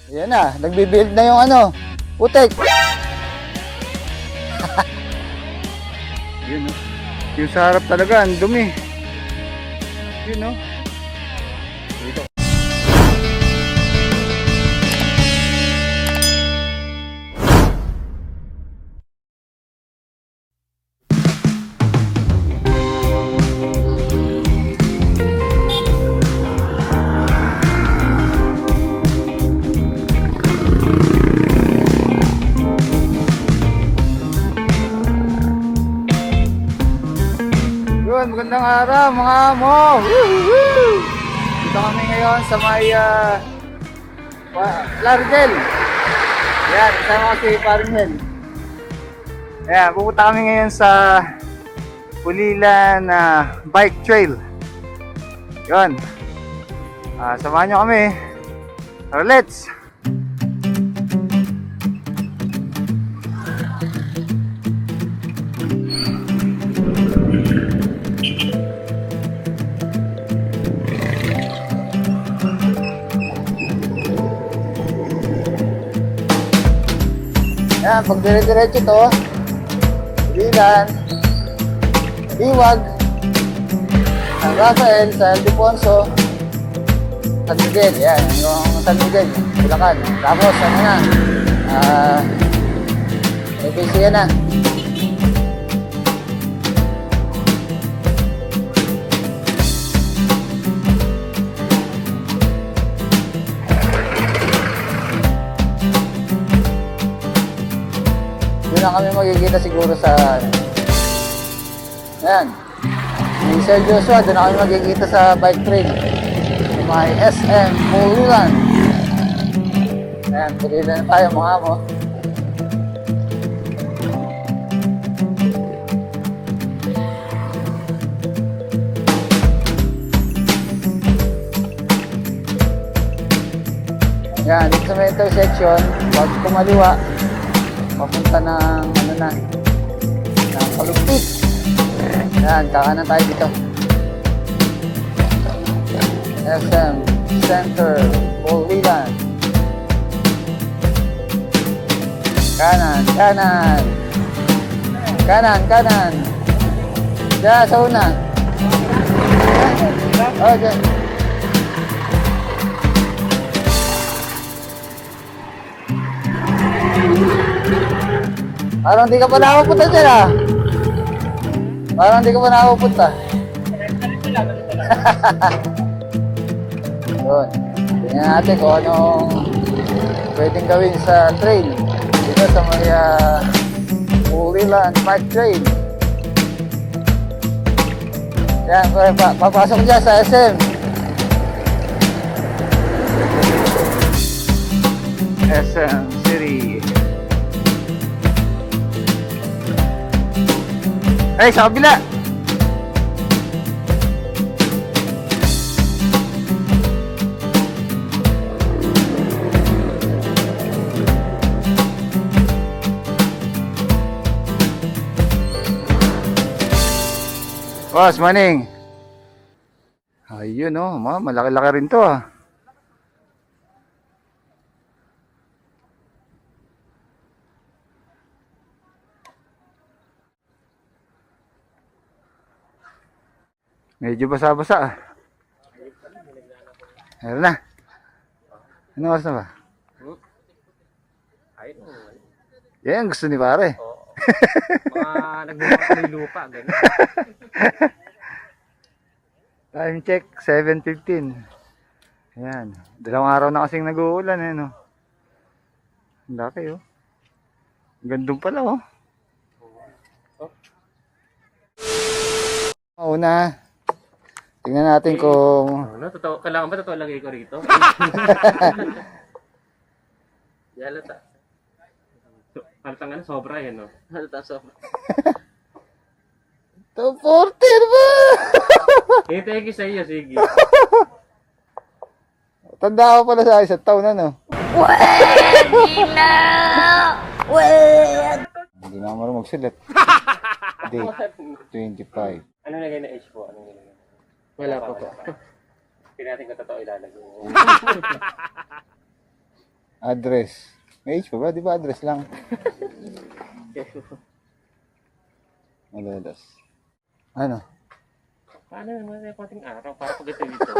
Yan na, nagbibuild na yung ano, putik. Yun, no? Yung sa harap talaga, ang dumi. Yun, no? Dito. Yun, magandang araw mga amo. Woo-hoo! Dito kami ngayon sa may Largel. Yan, kasama ko si Parmel. Ayan, pupunta kami ngayon sa Pulilan Bike Trail. Yun. Samahan nyo kami. Tara, let's! Yan, pag dire-diretso to, Pulilan, Diwag, San Rafael, San Ildefonso, San Miguel, yan, yung San Miguel, Bulacan. Tapos, ano na, ABC yan na. Doon na kami magkikita siguro sa yan si Sir Joshua. Doon na kami magkikita sa bike trail sa may SM Pulilan. Ayan, Pulilan tayo mga amo. Yan, dito sa may intersection bago kumaliwa papunta ng ano na ng Palugpit. Yan, kakanan tayo dito. SM Center Pulilan. Kanan, kanan. Kanan, kanan. Diyan, sa una. Oh, diyan. Parang di ka pa nakapunta dyan ah. Parang di ka pa nakapunta. Yun. Tingnan natin kung anong pwedeng gawin sa trail. Dito sa may Pulilan Bike Trail. Yan, papasok dyan sa SM. SM City. Ay, sa kabila! Boss, maning! Ayun oh, malaki-laki rin to ah. Medyo basa-basa ah. Ayun na. Ano oras na ba? Yan, gusto ni pare. Oo. Mga nagbubang may lupa, gano'n. Time check, 7:15. Ayan. 2 araw na kasing nag-uulan eh, no? Ang laki oh. Gandun pala oh. Una. Tingnan natin kung Ano, totoo, kailangan ba totoo lagay ko rito? Halata. Halatang ano, sobra yan, no? Halata sobra. 240 ba? Hintay ko sa iyo, sige. Tanda ko pala sa isang taon na, no? Hindi na ako marunong magsulat. Date, 25. Ano nagay na age po? Ano nilagay? Wala po. Hindi natin kung totoo ilalagay. Address. May H pa ba? Di ba address lang? Malolos. Ano? Paano naman yung konting araw para pag ito dito?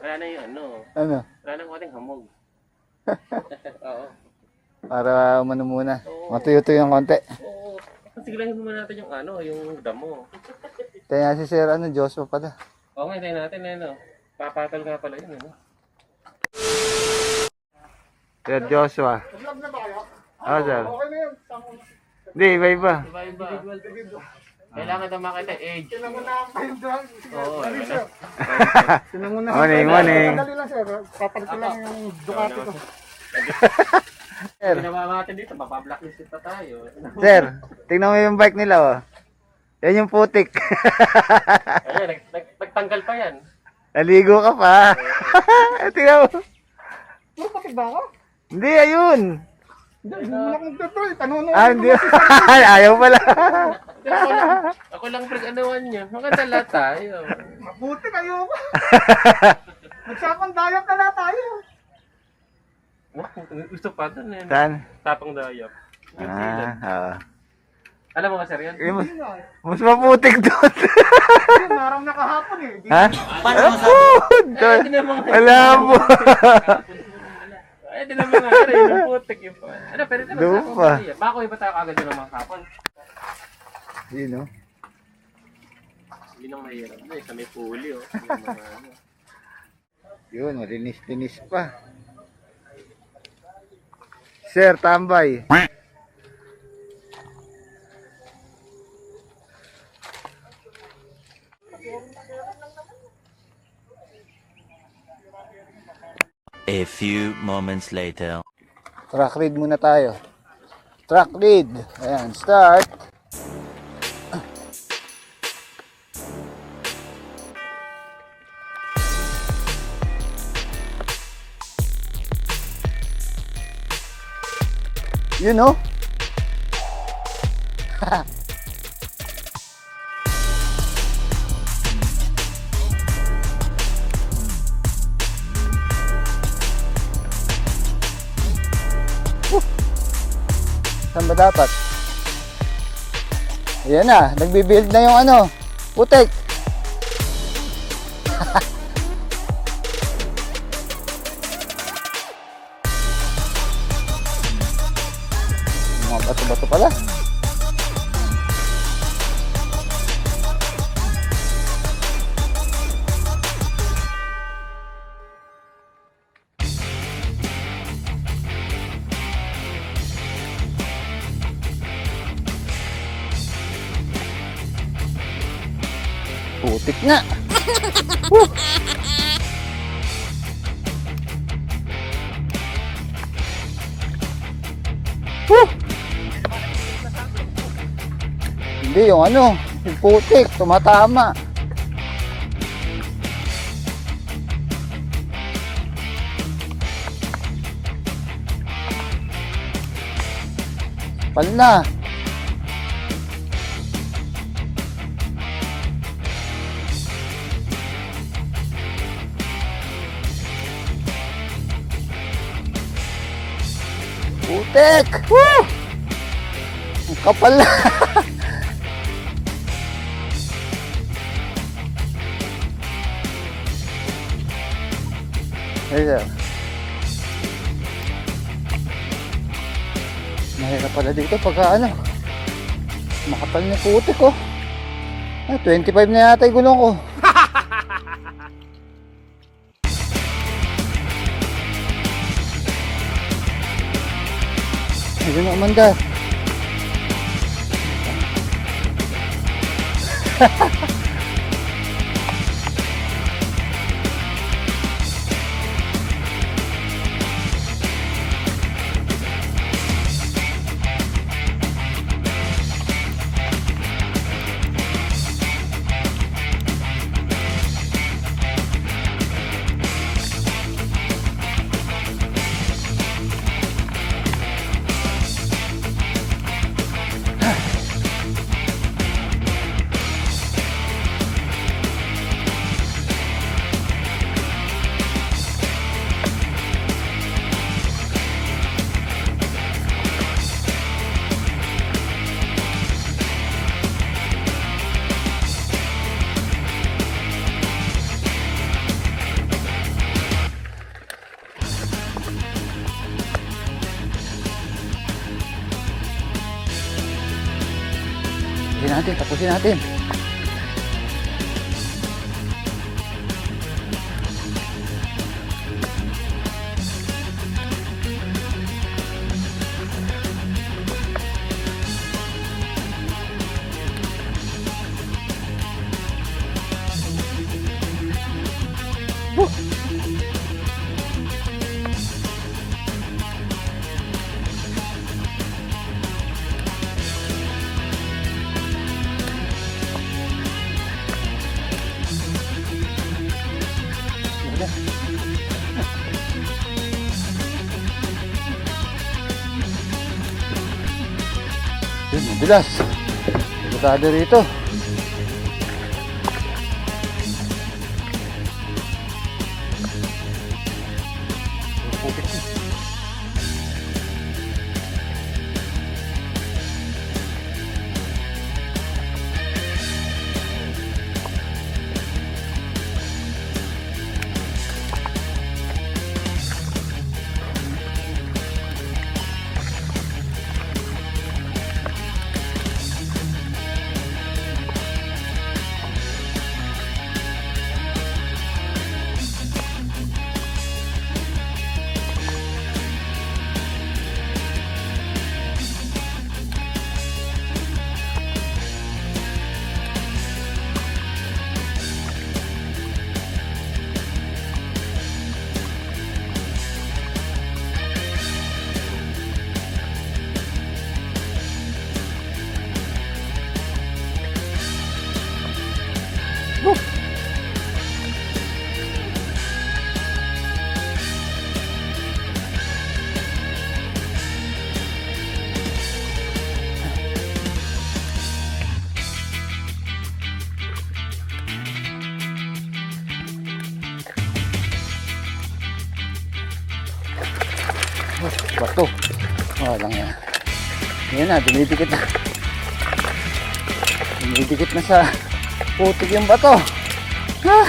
Wala na yung ano. Ano? Wala na yung konting hamog. Oo. Para umano muna. Oo. Matuyo-tuyo yung konti. Oo. Siglahin mo natin yung ano, yung damo. Tayo nga si Sir, Joshua pala. Oo nga, tayo natin ano. Papatol nga pala yun, ano. Sir Joshua. Vlog na ba kayo? Ah, sir. Okay na yun. Hindi, iba-iba. Iba-iba. Kailangan daw makita age. Sinamuna kayo dyan. Oo, ano na. Sinamuna Morning, morning. Madali lang sir. Papalit ko lang yung Ducati ko. Sir, Ginawa natin dito, mapablacklist pa tayo. sir, tingnan mo yung bike nila, oh. Yan yung putik. Ayan, nagtanggal pa yan. Naligo ka pa. Tingnan mo. Puro patig ba ako? Hindi, ayun. Hindi, hindi mo na akong magtutoy. Tanunong Ah, hindi. Ayaw pala. Ako lang pinag-anawan niya. Maganda lahat tayo. Mabuti kayo ko. Nagsapang dayap na lang tayo. Gusto pa doon eh. Saan? Tapang dayap. Oo. Alam mo ka, sir, yan? Eh, mas maputik doon. Ayun, narang nakahapon eh. Di- Ha? Ay, di naman nga. Wala mo. Ay, di naman nga. Yung putik yung pa. Ano, pero ito Doon tapang pa. dayap. Bako iba tayo kagad doon ng mga kapon. Yun, no? Hindi nang mahirap. Ano, sa may puli, oh. Yung mga ano. Yun, malinis-linis pa. Sir, tambay. A few moments later. Track lead muna tayo. Track lead. Ayan, start. You know? Saan ba dapat? Ayan na, nagbibuild na yung ano, putek. Mga bato-bato pala. Putik na. Woo! Woo! Hindi, yung ano, yung putik, tumatama. Pala. Putek! Woo! Ang kapal na. Ayun. Mahirap pala dito pagka ano. Makapal na putik ko. 25 na yata yung gulong ko. Ayun na umanda. Tapusin natin. Yun, mabilas. Bukado rito. Bato. Lang yan. Yan na, dumidikit na. Dumidikit na sa putik yung bato. Ha!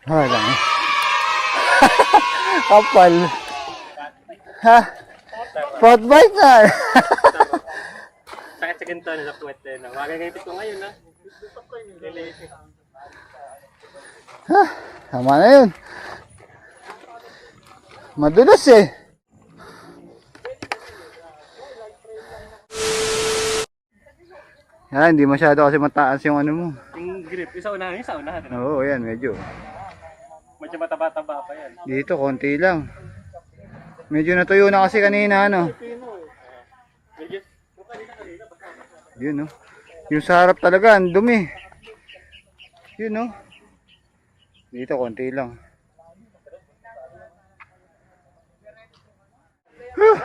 Lang yan. Kapal. Ha? Pot bite na. Sakit sa ganito na sa puwet eh. Magagayipit ko ngayon ha. Ha? Tama na yun. Madulas eh. Yan, hindi masyado kasi mataas yung ano mo. Yung grip, isa unahan. Oo, yan, medyo. Medyo mataba-taba pa yan. Dito, konti lang. Medyo natuyo na kasi kanina, ano. Yun, no. Yung sa harap talaga, ang dumi. Yun, no. Dito, konti lang. Huh.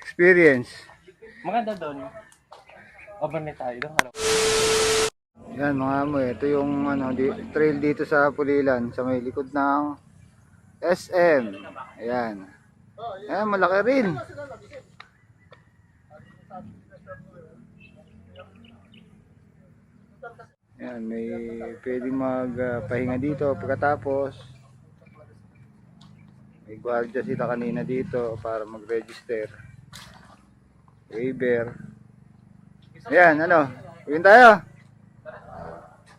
Experience. Maganda doon. Overnight tayo doon. Yan mga amo, ito yung ano, trail dito sa Pulilan, sa may likod ng SM. Ayan. Ayan, malaki rin. Ayan, may pwedeng magpahinga dito pagkatapos. May gwardiya sila kanina dito para mag-register. Waiver. Ayan, ano? Uwin tayo.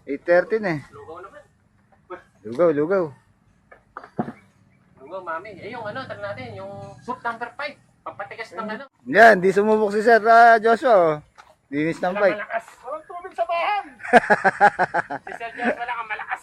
8:30 na eh. Lugaw, lugaw. Lugaw, mami. Eh, yung ano, tara natin, yung soup number 5. Papatigas ng ano. Yan, di sumubok si Sir Joshua. Oh. Dinis ng bike. Malakas. Walang tubig sa bahan. Si Sir Jeff, wala kang malakas.